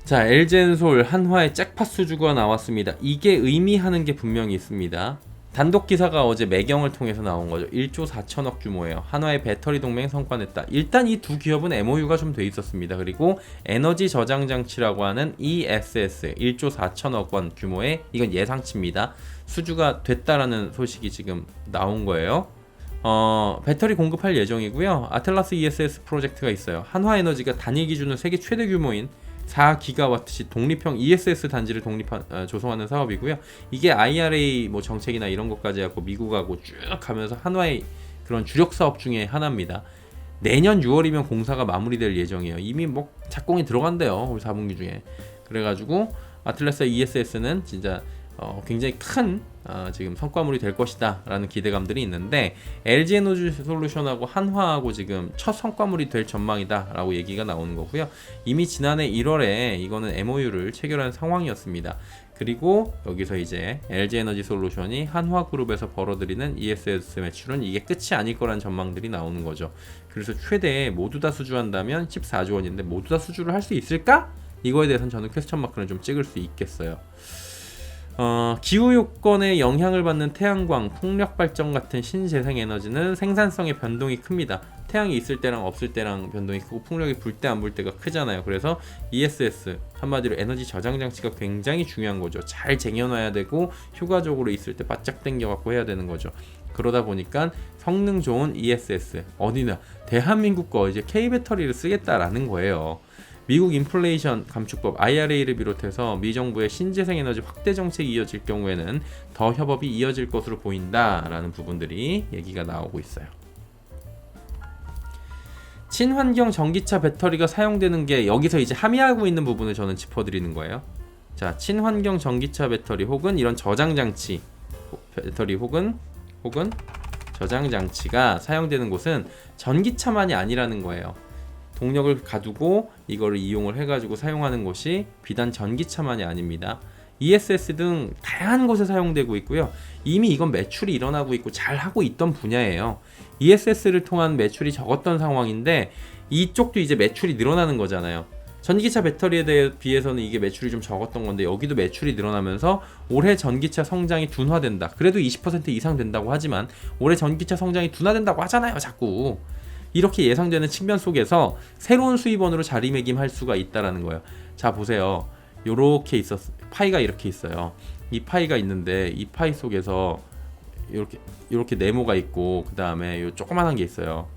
자, LG엔솔 한화의 잭팟 수주가 나왔습니다. 이게 의미하는 게 분명히 있습니다. 단독 기사가 어제 매경을 통해서 나온 거죠. 1조 4천억 규모예요. 한화의 배터리 동맹 성과냈다. 일단 이 두 기업은 MOU가 좀 돼 있었습니다. 그리고 에너지 저장 장치라고 하는 ESS 1조 4천억 원 규모의, 이건 예상치입니다, 수주가 됐다라는 소식이 지금 나온 거예요. 배터리 공급할 예정이고요. 아틀라스 ESS 프로젝트가 있어요. 한화에너지가 단위 기준으로 세계 최대 규모인 4기가와트시 독립형 ESS 단지를 조성하는 사업이고요. 이게 IRA 뭐 정책이나 이런 것까지 하고 미국하고 쭉 가면서 한화의 그런 주력 사업 중에 하나입니다. 내년 6월이면 공사가 마무리될 예정이에요. 이미 뭐 착공이 들어간대요, 올 4분기 중에. 그래가지고 아틀라스 ESS는 진짜 굉장히 큰 지금 성과물이 될 것이다 라는 기대감들이 있는데, LG에너지솔루션하고 한화하고 지금 첫 성과물이 될 전망이다 라고 얘기가 나오는 거고요. 이미 지난해 1월에 이거는 MOU를 체결한 상황이었습니다. 그리고 여기서 이제 LG에너지솔루션이 한화그룹에서 벌어들이는 ESS 매출은 이게 끝이 아닐 거란 전망들이 나오는 거죠. 그래서 최대 모두 다 수주한다면 14조 원인데 모두 다 수주를 할 수 있을까? 이거에 대해서는 저는 퀘스천 마크는 좀 찍을 수 있겠어요. 기후 요건에 영향을 받는 태양광, 풍력 발전 같은 신재생 에너지는 생산성의 변동이 큽니다. 태양이 있을 때랑 없을 때랑 변동이 크고 풍력이 불 때 안 불 때가 크잖아요. 그래서 ESS, 한마디로 에너지 저장 장치가 굉장히 중요한 거죠. 잘 쟁여놔야 되고 효과적으로 있을 때 바짝 당겨 갖고 해야 되는 거죠. 그러다 보니까 성능 좋은 ESS, 어디나 대한민국 거 이제 K배터리를 쓰겠다라는 거예요. 미국 인플레이션 감축법 IRA를 비롯해서 미 정부의 신재생 에너지 확대 정책이 이어질 경우에는 더 협업이 이어질 것으로 보인다라는 부분들이 얘기가 나오고 있어요. 친환경 전기차 배터리가 사용되는 게 여기서 이제 함의하고 있는 부분을 저는 짚어드리는 거예요. 자, 친환경 전기차 배터리 혹은 이런 저장 장치 배터리 혹은 저장 장치가 사용되는 곳은 전기차만이 아니라는 거예요. 동력을 가두고 이거를 이용을 해가지고 사용하는 것이 비단 전기차만이 아닙니다. ESS 등 다양한 곳에 사용되고 있고요. 이미 이건 매출이 일어나고 있고 잘 하고 있던 분야예요. ESS를 통한 매출이 적었던 상황인데 이쪽도 이제 매출이 늘어나는 거잖아요. 전기차 배터리에 비해서는 이게 매출이 좀 적었던 건데 여기도 매출이 늘어나면서 올해 전기차 성장이 둔화된다. 그래도 20% 이상 된다고 하지만 올해 전기차 성장이 둔화된다고 하잖아요, 자꾸. 이렇게 예상되는 측면 속에서 새로운 수입원으로 자리매김할 수가 있다라는 거예요. 자, 보세요. 요렇게 파이가 이렇게 있어요. 이 파이가 있는데 이 파이 속에서 이렇게 네모가 있고 그 다음에 요 조그만한 게 있어요.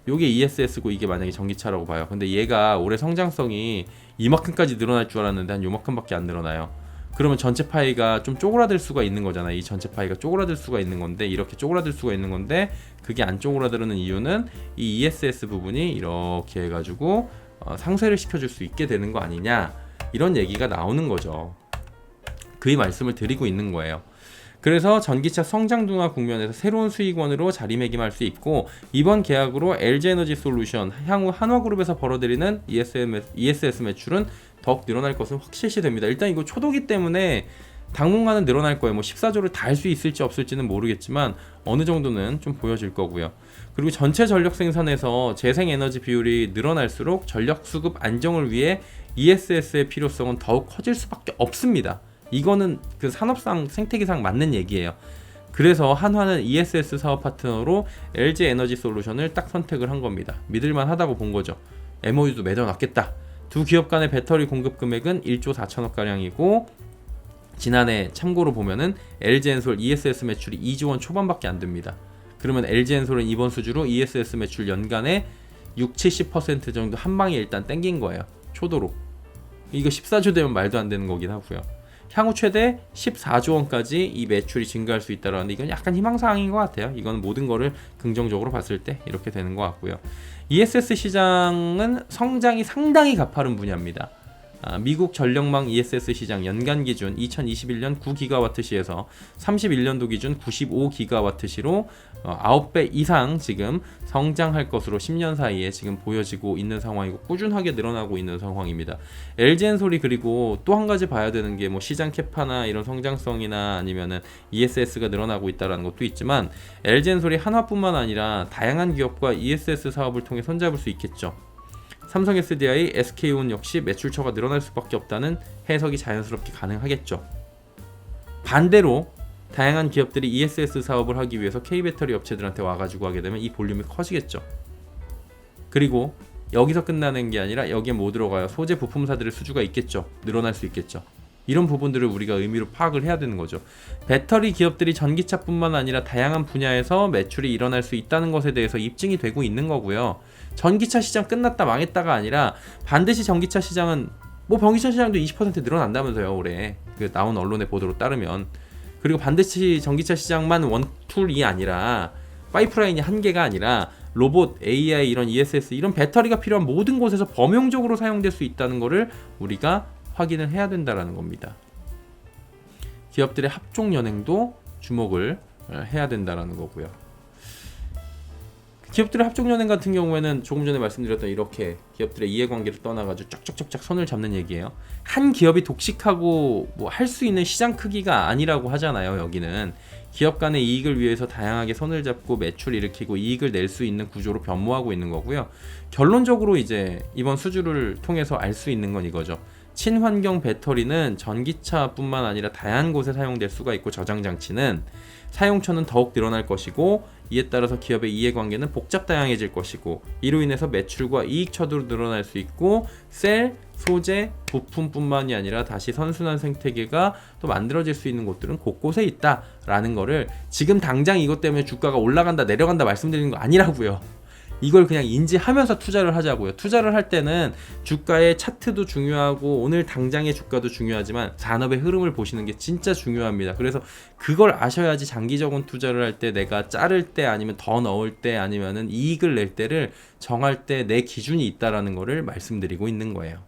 요게 ESS고 이게 만약에 전기차라고 봐요. 근데 얘가 올해 성장성이 이만큼까지 늘어날 줄 알았는데 한 요만큼밖에 안 늘어나요. 그러면 전체 파이가 좀 쪼그라들 수가 있는 거잖아요. 이 전체 파이가 쪼그라들 수가 있는 건데, 이렇게 쪼그라들 수가 있는 건데, 그게 안 쪼그라드는 이유는 이 ESS 부분이 이렇게 해가지고 상쇄를 시켜줄 수 있게 되는 거 아니냐, 이런 얘기가 나오는 거죠. 그 말씀을 드리고 있는 거예요. 그래서 전기차 성장 둔화 국면에서 새로운 수익원으로 자리매김할 수 있고, 이번 계약으로 LG에너지솔루션, 향후 한화그룹에서 벌어들이는 ESS 매출은 더욱 늘어날 것은 확실시 됩니다. 일단 이거 초도기 때문에 당분간은 늘어날 거예요. 뭐 14조를 다 할 수 있을지 없을지는 모르겠지만 어느 정도는 좀 보여질 거고요. 그리고 전체 전력 생산에서 재생에너지 비율이 늘어날수록 전력 수급 안정을 위해 ESS의 필요성은 더욱 커질 수밖에 없습니다. 이거는 그 산업상 생태계상 맞는 얘기예요. 그래서 한화는 ESS 사업 파트너로 LG에너지솔루션을 딱 선택을 한 겁니다. 믿을만 하다고 본 거죠. MOU도 맺어놨겠다. 두 기업 간의 배터리 공급 금액은 1조 4천억 가량이고, 지난해 참고로 보면은 LG엔솔 ESS 매출이 2조 원 초반밖에 안 됩니다. 그러면 LG엔솔은 이번 수주로 ESS 매출 연간에 60-70% 정도 한 방에 일단 땡긴 거예요. 초도로. 이거 14조 되면 말도 안 되는 거긴 하고요. 향후 최대 14조 원까지 이 매출이 증가할 수 있다라는데 이건 약간 희망사항인 것 같아요. 이건 모든 거를 긍정적으로 봤을 때 이렇게 되는 것 같고요. ESS 시장은 성장이 상당히 가파른 분야입니다. 미국 전력망 ESS 시장 연간 기준 2021년 9기가와트시에서 31년도 기준 95기가와트시로 9배 이상 지금 성장할 것으로 10년 사이에 지금 보여지고 있는 상황이고 꾸준하게 늘어나고 있는 상황입니다. LG엔솔이 그리고 또 한 가지 봐야 되는 게 뭐 시장 캐파나 이런 성장성이나 아니면은 ESS가 늘어나고 있다는 것도 있지만, LG엔솔이 한화뿐만 아니라 다양한 기업과 ESS 사업을 통해 손잡을 수 있겠죠. 삼성 SDI, SK온 역시 매출처가 늘어날 수밖에 없다는 해석이 자연스럽게 가능하겠죠. 반대로 다양한 기업들이 ESS 사업을 하기 위해서 K배터리 업체들한테 와가지고 하게 되면 이 볼륨이 커지겠죠. 그리고 여기서 끝나는 게 아니라 여기에 뭐 들어가요? 소재 부품사들의 수주가 있겠죠. 늘어날 수 있겠죠. 이런 부분들을 우리가 의미로 파악을 해야 되는 거죠. 배터리 기업들이 전기차뿐만 아니라 다양한 분야에서 매출이 일어날 수 있다는 것에 대해서 입증이 되고 있는 거고요. 전기차 시장 끝났다 망했다가 아니라 반드시 전기차 시장은 뭐 전기차 시장도 20% 늘어난다면서요, 올해. 그 나온 언론의 보도로 따르면. 그리고 반드시 전기차 시장만 원툴이 아니라 파이프라인이 한 개가 아니라 로봇, AI, 이런 ESS, 이런 배터리가 필요한 모든 곳에서 범용적으로 사용될 수 있다는 것을 우리가 확인을 해야 된다는 겁니다. 기업들의 합종 연행도 주목을 해야 된다는 거고요. 기업들의 합종 연행 같은 경우에는 조금 전에 말씀드렸던 이렇게 기업들의 이해관계를 떠나가지고 쫙쫙쫙쫙 선을 잡는 얘기예요. 한 기업이 독식하고 뭐 할 수 있는 시장 크기가 아니라고 하잖아요. 여기는 기업 간의 이익을 위해서 다양하게 선을 잡고 매출 일으키고 이익을 낼 수 있는 구조로 변모하고 있는 거고요. 결론적으로 이제 이번 수주를 통해서 알 수 있는 건 이거죠. 친환경 배터리는 전기차뿐만 아니라 다양한 곳에 사용될 수가 있고, 저장 장치는 사용처는 더욱 늘어날 것이고, 이에 따라서 기업의 이해관계는 복잡 다양해질 것이고, 이로 인해서 매출과 이익처도 늘어날 수 있고, 셀, 소재, 부품뿐만이 아니라 다시 선순환 생태계가 또 만들어질 수 있는 곳들은 곳곳에 있다라는 거를 지금 당장 이것 때문에 주가가 올라간다 내려간다 말씀드리는 거 아니라고요. 이걸 그냥 인지하면서 투자를 하자고요. 투자를 할 때는 주가의 차트도 중요하고 오늘 당장의 주가도 중요하지만 산업의 흐름을 보시는 게 진짜 중요합니다. 그래서 그걸 아셔야지 장기적인 투자를 할 때 내가 자를 때 아니면 더 넣을 때 아니면은 이익을 낼 때를 정할 때 내 기준이 있다라는 거를 말씀드리고 있는 거예요.